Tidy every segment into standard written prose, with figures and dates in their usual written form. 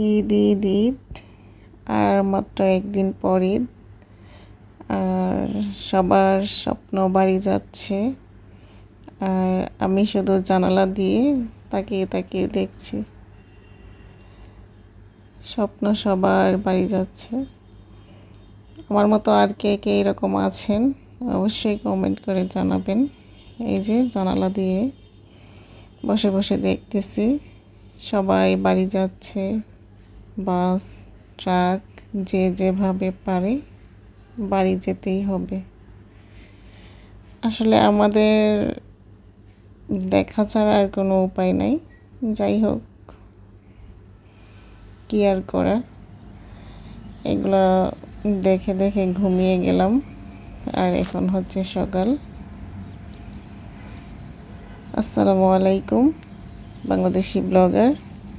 ঈদ ঈদ ঈদ আর মাত্র একদিন পর ঈদ। আর সবার স্বপ্ন বাড়ি যাচ্ছে, আর আমি শুধু জানালা দিয়ে তাকিয়ে তাকিয়ে দেখছি। স্বপ্ন সবার বাড়ি যাচ্ছে। আমার মতো আর কে কে এরকম আছেন অবশ্যই কমেন্ট করে জানাবেন। এই যে জানালা দিয়ে বসে বসে দেখতেছি সবাই বাড়ি যাচ্ছে, বাস, ট্রাক, যে যেভাবে পারে বাড়ি যেতেই হবে। আসলে আমাদের দেখা ছাড়া আর কোনো উপায় নাই। যাই হোক, কি আর করা। এগুলো দেখে দেখে ঘুমিয়ে গেলাম, আর এখন হচ্ছে সকাল। আসসালামু আলাইকুম। Bangladeshi blogger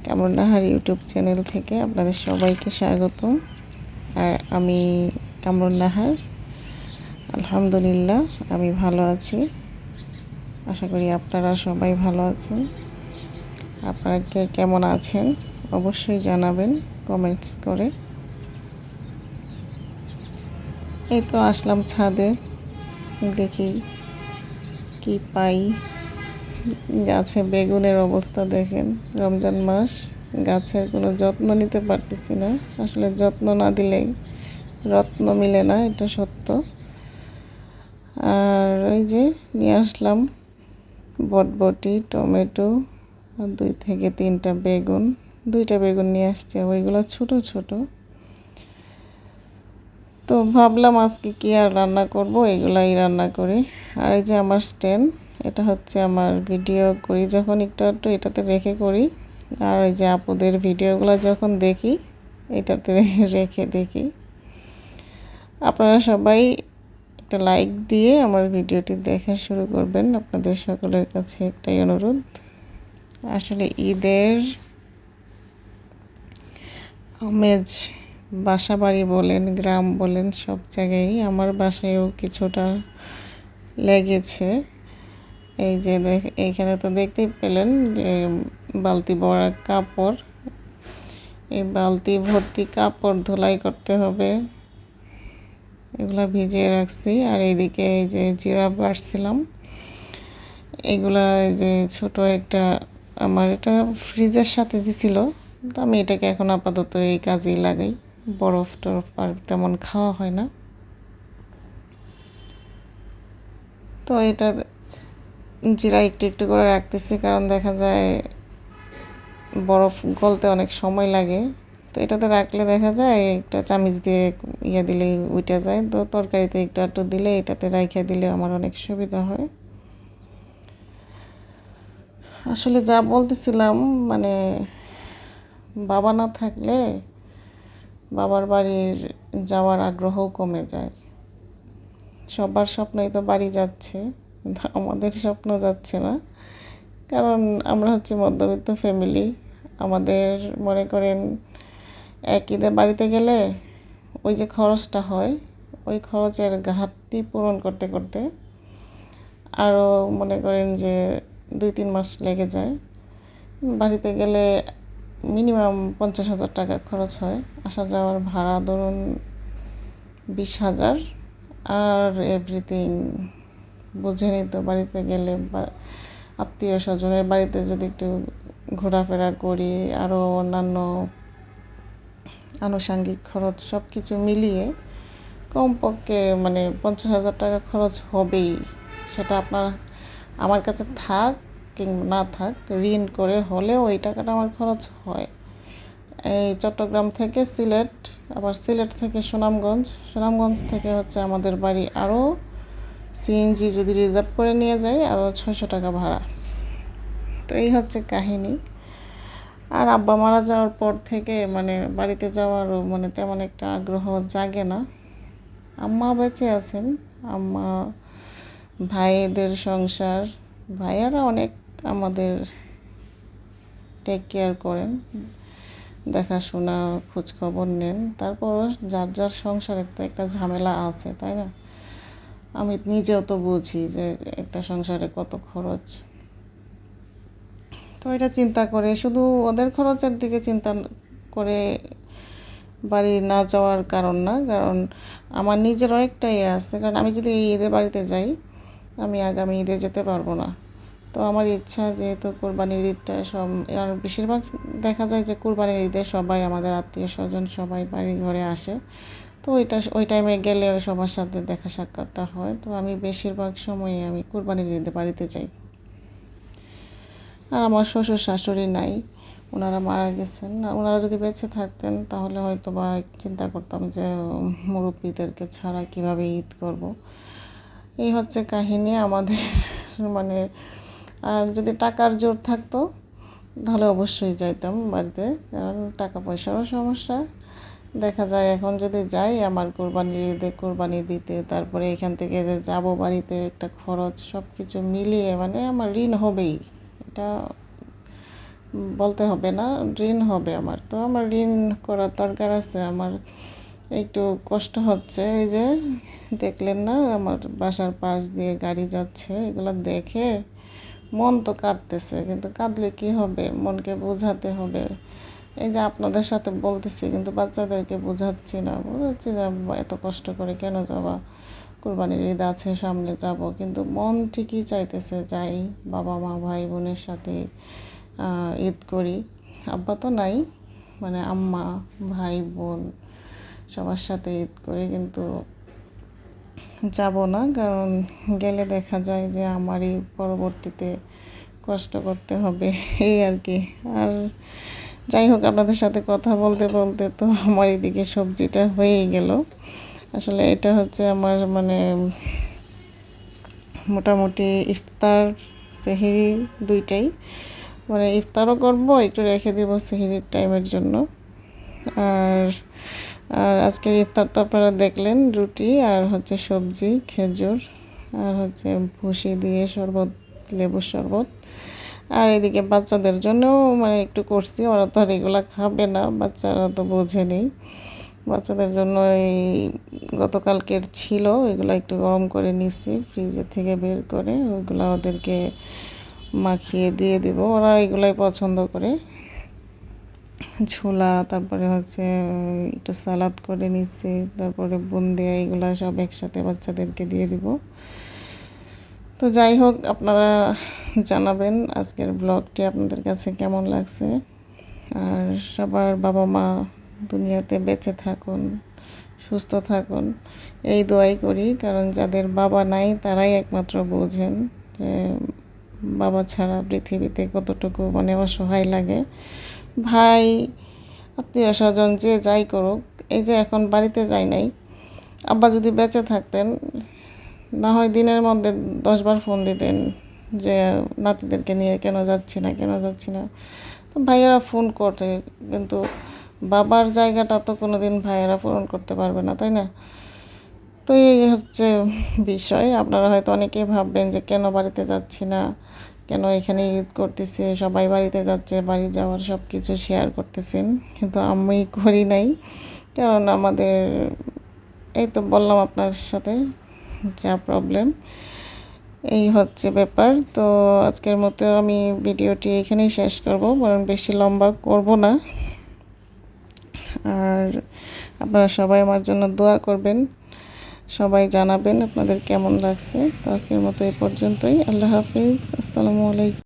Kamrun Nahar YouTube channel থেকে আপনাদের সবাইকে স্বাগতম। আর আমি কামরুন নাহার। আলহামদুলিল্লাহ আমি ভালো আছি। আশা করি আপনারা সবাই ভালো আছেন। আপনারা কে কেমন আছেন অবশ্যই জানাবেন কমেন্টস করে। এই তো আসলাম ছাদে, দেখি কি পাই। গাছে বেগুনের অবস্থা দেখেন। রমজান মাস, গাছের কোনো যত্ন নিতে পারতেছি না। আসলে যত্ন না দিলেই রত্ন মিলে না, এটা সত্য। আর এই যে নিয়ে আসলাম বটবটি, টমেটো, আর 2 থেকে 3টা বেগুন। 2টা বেগুন নিয়ে আসছে, ওইগুলো ছোট ছোট। তো ভাবলাম আজকে কি আর রান্না করব, এগুলাই রান্না করি। আর এই যে আমার স্ট্যান্ড, এটা হচ্ছে আমার ভিডিও করি যখন একটু একটু এটাতে রেখে করি। আর এই যে আপুদের ভিডিওগুলো যখন দেখি এটাতে রেখে দেখি। আপনারা সবাই একটা লাইক দিয়ে আমার ভিডিওটি দেখা শুরু করবেন। আপনাদের সকলের কাছে একটাই অনুরোধ। আসলে ঈদের আমেজ বাসা বাড়ি বলেন, গ্রাম বলেন, সব জায়গায় আমার বাসায়ও কিছুটা লেগেছে। এই যে এইখানে তো দেখতেই পেলেন বালতি ভরা কাপড়। এই বালতি ভর্তি কাপড় ধুলাই করতে হবে, এগুলা ভিজিয়ে রাখছি। আর এইদিকে এই যে জিরা বাটছিলাম, এগুলা এই যে ছোট একটা আমার এটা ফ্রিজের সাথে দিছিল, তো আমি এটাকে এখন আপাতত এই কাজেই লাগাই। বরফ টরফ আর তেমন খাওয়া হয় না, তো এটা জিরা একটু একটু করে রাখতেছি, কারণ দেখা যায় বরফ গলতে অনেক সময় লাগে। তো এটাতে রাখলে দেখা যায় একটা চামিচ দিয়ে দিলেই উঠে যায়। তো তরকারিতে একটু একটু দিলে এটাতে রাইখা দিলে আমার অনেক সুবিধা হয়। আসলে যা বলতেছিলাম, মানে বাবা না থাকলে বাবার বাড়ির যাওয়ার আগ্রহও কমে যায়। সবার স্বপ্নই তো বাড়ি যাচ্ছে, কিন্তু আমাদের স্বপ্ন যাচ্ছে না। কারণ আমরা হচ্ছে মধ্যবিত্ত ফ্যামিলি। আমাদের মনে করেন এক ঈদে বাড়িতে গেলে ওই যে খরচটা হয়, ওই খরচের ঘাটতি পূরণ করতে করতে আরও মনে করেন যে 2-3 মাস লেগে যায়। বাড়িতে গেলে মিনিমাম 50,000 টাকা খরচ হয়। আসা যাওয়ার ভাড়া ধরুন 20,000, আর এভরিথিং বুঝেনি তো। বাড়িতে গেলে বা আত্মীয় স্বজনের বাড়িতে যদি একটু ঘোরাফেরা করি, আরও অন্যান্য আনুষাঙ্গিক খরচ সব কিছু মিলিয়ে কমপক্ষে মানে 50,000 টাকা খরচ হবেই। সেটা আপনার আমার কাছে থাক কিংবা না থাক, ঋণ করে হলেও ওই টাকাটা আমার খরচ হয়। এই চট্টগ্রাম থেকে সিলেট, আবার সিলেট থেকে সুনামগঞ্জ, সুনামগঞ্জ থেকে হচ্ছে আমাদের বাড়ি, আরও সিএনজি যদি রিজার্ভ করে নিয়ে যাই আরও 600 টাকা ভাড়া। তো এই হচ্ছে কাহিনী। আর আব্বা মারা যাওয়ার পর থেকে মানে বাড়িতে যাওয়ারও মানে তেমন একটা আগ্রহ জাগে না। আম্মা বেঁচে আছেন, আম্মা, ভাইদের সংসার, ভাইয়ারা অনেক আমাদের টেক কেয়ার করেন, দেখাশোনা খোঁজখবর নেন। তারপর যার যার সংসারে তো একটা ঝামেলা আছে, তাই না? আমি নিজেও তো বুঝি যে একটা সংসারে কত খরচ। তো এটা চিন্তা করে শুধু ওদের খরচের দিকে চিন্তা করে বাড়ি না যাওয়ার কারণ না, কারণ আমার নিজেরও একটা আছে, কারণ আমি যদি এই ঈদে বাড়িতে যাই আমি আগামী ঈদে যেতে পারবো না। তো আমার ইচ্ছা যেহেতু কোরবানির ঈদটা সব, আর বেশিরভাগ দেখা যায় যে কোরবানির ঈদে সবাই আমাদের আত্মীয় স্বজন সবাই বাড়ি ঘরে আসে, তো ওই টাইমে গেলে সবার সাথে দেখা সাক্ষাৎটা হয়। তো আমি বেশিরভাগ সময়ই আমি কোরবানির ঈদে বাড়িতে যাই। আর আমার শ্বশুর শাশুড়ি নাই, ওনারা মারা গেছেন। আর ওনারা যদি বেঁচে থাকতেন তাহলে হয়তো বা চিন্তা করতাম যে মুরব্বীদেরকে ছাড়া কিভাবে ঈদ করব। এই হচ্ছে কাহিনী আমাদের মানে। আর যদি টাকার জোর থাকতো তাহলে অবশ্যই যাইতাম বাড়িতে, কারণ টাকা পয়সারও সমস্যা। দেখা যায় এখন যদি যাই আমার কোরবানির ঈদে কোরবানি দিতে, তারপরে এখান থেকে যে যাব বাড়িতে একটা খরচ, সব কিছু মিলিয়ে মানে আমার ঋণ হবেই, এটা বলতে হবে না, ঋণ হবে আমার। তো আমার ঋণ করার দরকার আছে। আমার একটু কষ্ট হচ্ছে, এই যে দেখলেন না আমার বাসার পাশ দিয়ে গাড়ি যাচ্ছে, এগুলো দেখে মন তো কাঁদতেছে, কিন্তু কাঁদলে কি হবে, মনকে বোঝাতে হবে। এই যে আপনাদের সাথে বলতেছি কিন্তু বাচ্চাদেরকে বোঝাচ্ছি না, বোঝাচ্ছি যে এত কষ্ট করে কেন যাওয়া, কোরবানির ঈদ আছে সামনে যাব, কিন্তু মন ঠিকই চাইতেছে যাই, বাবা মা ভাই বোনের সাথে ঈদ করি। আব্বা তো নাই, মানে আম্মা ভাই বোন সবার সাথে ঈদ করি, কিন্তু যাব না, কারণ গেলে দেখা যায় যে আমারই পরবর্তীতে কষ্ট করতে হবে, এই আর কি। আর যাই হোক, আপনাদের সাথে কথা বলতে বলতে তো আমার এদিকে সবজিটা হয়েই গেল। আসলে এটা হচ্ছে আমার মানে মোটামুটি ইফতার সেহরি দুইটাই, মানে ইফতারও করবো, একটু রেখে দেবো সেহরির টাইমের জন্য। আর আর আজকের ইফতার তো আপনারা দেখলেন, রুটি আর হচ্ছে সবজি, খেজুর আর হচ্ছে ভুসি দিয়ে শরবত, লেবুর শরবত। আর এদিকে বাচ্চাদের জন্যও মানে একটু করছি, ওরা তো আর এগুলা খাবে না, বাচ্চারা তো বোঝেনি। বাচ্চাদের জন্য এই গতকালকের ছিল, এগুলো একটু গরম করে নিচ্ছি ফ্রিজের থেকে বের করে, ওইগুলো ওদেরকে মাখিয়ে দিয়ে দিব, ওরা এগুলাই পছন্দ করে। ছোলা, তারপরে হচ্ছে একটু সালাদ করে নিচ্ছি, তারপরে বুন্দিয়া, এগুলো সব একসাথে বাচ্চাদেরকে দিয়ে দিব। তো যাই হোক, আপনারা জানাবেন আজকের ব্লগটি আপনাদের কাছে কেমন লাগছে। আর সবার বাবা মা দুনিয়াতে বেঁচে থাকুন, সুস্থ থাকুন, এই দোয়াই করি, কারণ যাদের বাবা নাই তারাই একমাত্র বোঝেন যে বাবা ছাড়া পৃথিবীতে কতটুকু মানে অসহায় লাগে। ভাই, আত্মীয় স্বজন যে যাই করুক, এই যে এখন বাড়িতে যাই নাই, আব্বা যদি বেঁচে থাকতেন না হয় দিনের মধ্যে 10 বার ফোন দিতেন যে নাতিদেরকে নিয়ে কেন যাচ্ছি না, কেন যাচ্ছি না। তো ভাইয়েরা ফোন করে, কিন্তু বাবার জায়গাটা তো কোনো দিন ভাইয়েরা পূরণ করতে পারবে না, তাই না? তো এই হচ্ছে বিষয়। আপনারা হয়তো অনেকেই ভাববেন যে কেন বাড়িতে যাচ্ছি না, কেন এখানে ঈদ করতেছে, সবাই বাড়িতে যাচ্ছে, বাড়ি যাওয়ার সব কিছু শেয়ার করতেছেন, কিন্তু আমি করি নাই, কারণ আমাদের এই তো বললাম আপনার সাথে যা প্রবলেম, এই হচ্ছে ব্যাপার। তো আজকের মতো আমি ভিডিওটি এখানেই শেষ করব, কারণ বেশি লম্বা করব না। আর আপনারা সবাই আমার জন্য দোয়া করবেন, সবাই জানাবেন আপনাদের কেমন লাগছে। তো আজকের মতো এই পর্যন্তই। আল্লাহ হাফিজ, আসসালামু আলাইকুম।